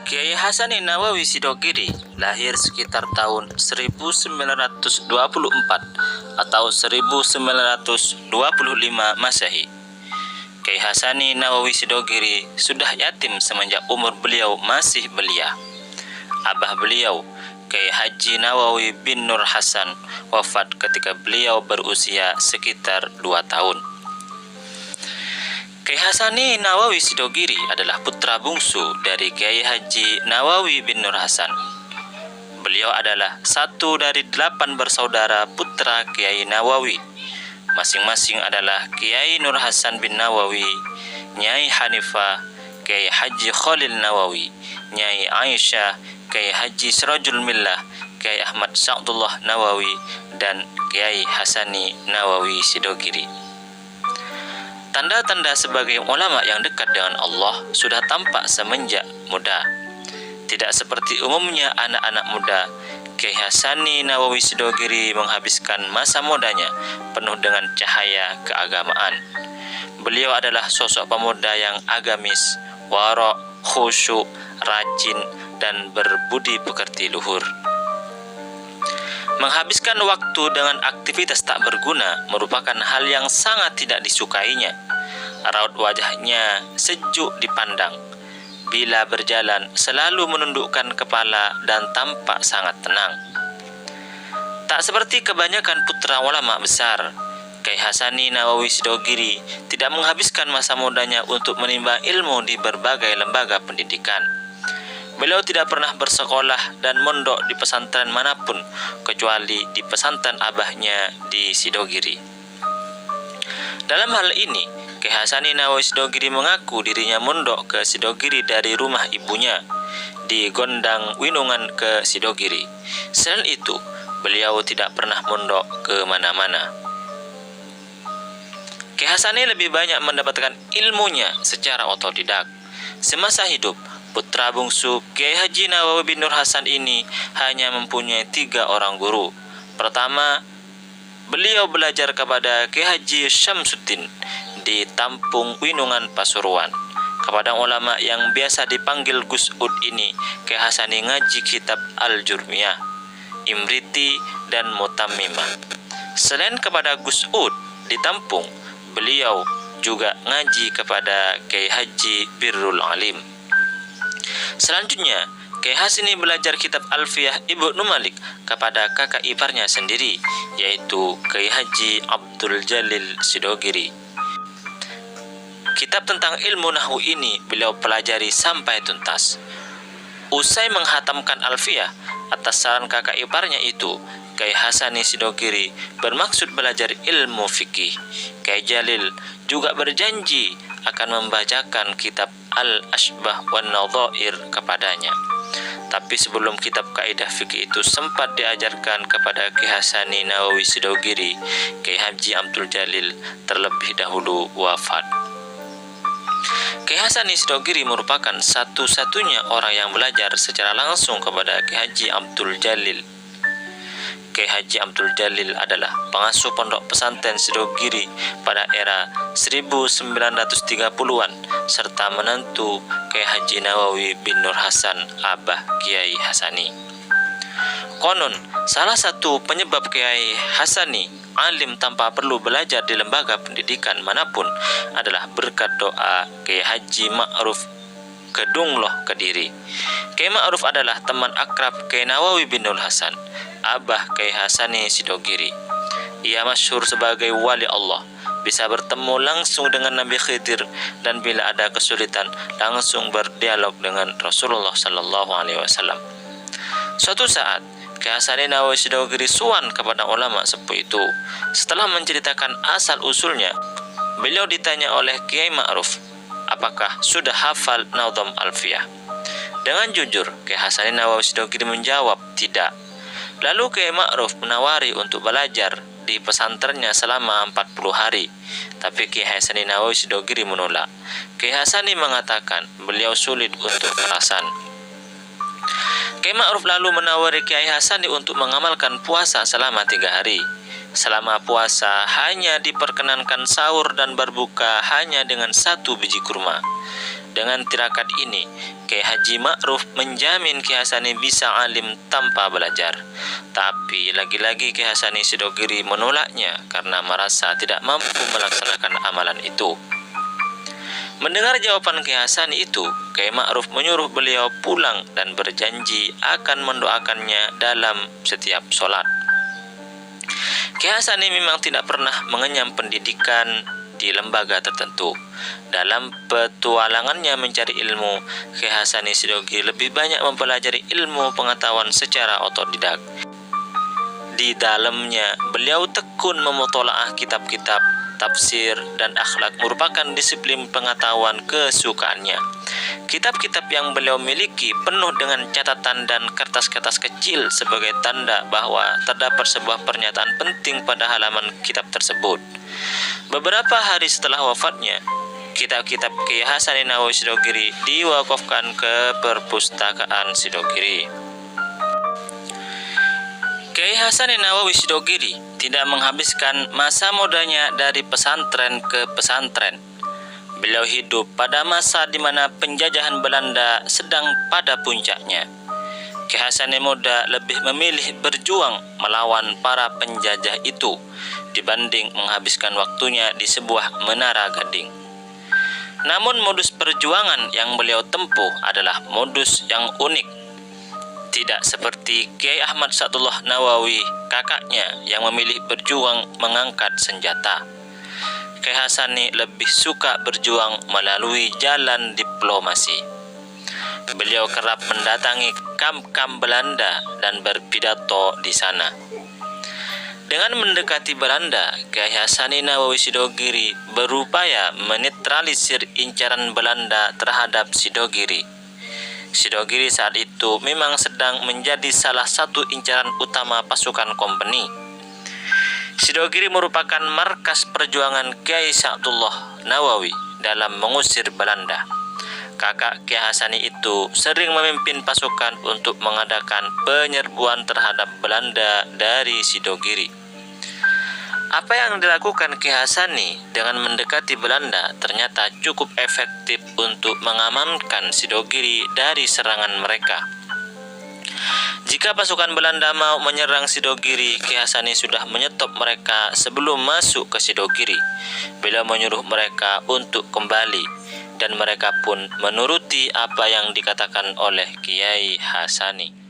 Kiai Hasani Nawawi Sidogiri lahir sekitar tahun 1924 atau 1925 Masehi. Kiai Hasani Nawawi Sidogiri sudah yatim semenjak umur beliau masih belia. Abah beliau, Kiai Haji Nawawi bin Nur Hasan, wafat ketika beliau berusia sekitar 2 tahun. Kiai Hasani Nawawi Sidogiri adalah putra bungsu dari Kiai Haji Nawawi bin Nur Hasan. Beliau adalah satu dari 8 bersaudara putra Kiai Nawawi. Masing-masing adalah Kiai Nur Hasan bin Nawawi, Nyai Hanifah, Kiai Haji Khalil Nawawi, Nyai Aisyah, Kiai Haji Sirajul Millah, Kiai Ahmad Sa'dullah Nawawi, dan Kiai Hasani Nawawi Sidogiri. Tanda-tanda sebagai ulama yang dekat dengan Allah sudah tampak semenjak muda. Tidak seperti umumnya anak-anak muda, Kiai Hasani Nawawi Sidogiri menghabiskan masa mudanya penuh dengan cahaya keagamaan. Beliau adalah sosok pemuda yang agamis, warok, khusyuk, rajin, dan berbudi pekerti luhur. Menghabiskan waktu dengan aktivitas tak berguna merupakan hal yang sangat tidak disukainya. Raut wajahnya sejuk dipandang. Bila berjalan selalu menundukkan kepala dan tampak sangat tenang. Tak seperti kebanyakan putra ulama besar, Kiai Hasani Nawawi Sidogiri tidak menghabiskan masa mudanya untuk menimba ilmu di berbagai lembaga pendidikan. Beliau tidak pernah bersekolah dan mondok di pesantren manapun kecuali di pesantren abahnya di Sidogiri. Dalam hal ini, Kiai Hasani Nawawi Sidogiri mengaku dirinya mondok ke Sidogiri dari rumah ibunya di Gondang Winungan ke Sidogiri. Selain itu, beliau tidak pernah mondok ke mana-mana. Kiai Hasani lebih banyak mendapatkan ilmunya secara otodidak. Semasa hidup, putra bungsu Kiai Haji Nawawi bin Nur Hasan ini hanya mempunyai 3 orang guru. Pertama, beliau belajar kepada Kiai Haji Syamsuddin di Tampung Winungan Pasuruan. Kepada ulama yang biasa dipanggil Gus Ud ini, Kiai Hasani ngaji kitab Al-Jurmiyah, Imriti, dan Mutammimah. Selain kepada Gus Ud di Tampung, beliau juga ngaji kepada Kiai Haji Birrul Alim. Selanjutnya, Kiai Hasani belajar kitab Alfiyah Ibnu Malik kepada kakak iparnya sendiri, yaitu Kiai Haji Abdul Jalil Sidogiri. Kitab tentang ilmu nahwu ini beliau pelajari sampai tuntas. Usai menghatamkan Alfiyah atas saran kakak iparnya itu, Kiai Hasani Sidogiri bermaksud belajar ilmu fikih. Kiai Jalil juga berjanji akan membacakan kitab Al-Ashbah wan Nadhair kepadanya. Tapi sebelum kitab kaidah fikih itu sempat diajarkan kepada Kiai Hasani Nawawi Sidogiri, Kiai Haji Abdul Jalil terlebih dahulu wafat. Kiai Hasani Sidogiri merupakan satu-satunya orang yang belajar secara langsung kepada Kiai Haji Abdul Jalil. Kiai Haji Abdul Jalil adalah pengasuh pondok pesantren Sidogiri pada era 1930-an serta menantu Kiai Haji Nawawi bin Nur Hasan, Abah Kiai Hasani. Konon, salah satu penyebab Kiai Hasani alim tanpa perlu belajar di lembaga pendidikan manapun adalah berkat doa Kiai Haji Ma'ruf Kedungloh Kediri. Kiai Ma'ruf adalah teman akrab Kiai Nawawi bin Nur Hasan, Abah Kiai Hasani Sidogiri. Ia masyhur sebagai wali Allah, bisa bertemu langsung dengan Nabi Khidir, dan bila ada kesulitan langsung berdialog dengan Rasulullah SAW. Suatu saat, Kiai Hasani Nawawi Sidogiri suan kepada ulama sepuh itu. Setelah menceritakan asal-usulnya, beliau ditanya oleh Kiai Ma'ruf, apakah sudah hafal Nadham Alfiyah? Dengan jujur, Kiai Hasani Nawawi Sidogiri menjawab, tidak. Lalu Kiai Ma'ruf menawari untuk belajar di pesantrennya selama 40 hari. Tapi Kiai Hasani Nawawi Sidogiri menolak. Kiai Hasani mengatakan beliau sulit untuk kerasan. Kiai Ma'ruf lalu menawari Kiai Hasani untuk mengamalkan puasa selama 3 hari. Selama puasa hanya diperkenankan sahur dan berbuka hanya dengan 1 biji kurma. Dengan tirakat ini, Kiai Haji Ma'ruf menjamin Kiai Hasani bisa alim tanpa belajar. Tapi lagi-lagi Kiai Hasani Sidogiri menolaknya karena merasa tidak mampu melaksanakan amalan itu. Mendengar jawaban Kiai Hasani itu, Kiai Ma'ruf menyuruh beliau pulang dan berjanji akan mendoakannya dalam setiap sholat. Kiai Hasani memang tidak pernah mengenyam pendidikan di lembaga tertentu. Dalam petualangannya mencari ilmu, Kiai Hasani Sidogiri lebih banyak mempelajari ilmu pengetahuan secara otodidak. Di dalamnya, beliau tekun memutolaah kitab-kitab tafsir dan akhlak merupakan disiplin pengetahuan kesukaannya. Kitab-kitab yang beliau miliki penuh dengan catatan dan kertas-kertas kecil sebagai tanda bahwa terdapat sebuah pernyataan penting pada halaman kitab tersebut. Beberapa hari setelah wafatnya, kitab-kitab Kiai Hasani Nawawi Sidogiri diwakafkan ke perpustakaan Sidogiri. Kiai Hasani Nawawi Sidogiri tidak menghabiskan masa mudanya dari pesantren ke pesantren. Beliau hidup pada masa di mana penjajahan Belanda sedang pada puncaknya. Kiai Hasani muda lebih memilih berjuang melawan para penjajah itu dibanding menghabiskan waktunya di sebuah menara gading. Namun modus perjuangan yang beliau tempuh adalah modus yang unik. Tidak seperti Kiai Ahmad Sa'dullah Nawawi, kakaknya yang memilih berjuang mengangkat senjata. Kiai Hasani lebih suka berjuang melalui jalan diplomasi. Beliau kerap mendatangi kamp-kamp Belanda dan berpidato di sana. Dengan mendekati Belanda, Kiai Hasani Nawawi Sidogiri berupaya menetralisir incaran Belanda terhadap Sidogiri. Sidogiri saat itu memang sedang menjadi salah satu incaran utama pasukan kompeni. Sidogiri merupakan markas perjuangan Kiai Sa'dullah Nawawi dalam mengusir Belanda. Kakak Kiai Hasani itu sering memimpin pasukan untuk mengadakan penyerbuan terhadap Belanda dari Sidogiri. Apa yang dilakukan Kiai Hasani dengan mendekati Belanda ternyata cukup efektif untuk mengamankan Sidogiri dari serangan mereka. Jika pasukan Belanda mau menyerang Sidogiri, Kiai Hasani sudah menyetop mereka sebelum masuk ke Sidogiri. Beliau menyuruh mereka untuk kembali, dan mereka pun menuruti apa yang dikatakan oleh Kiai Hasani.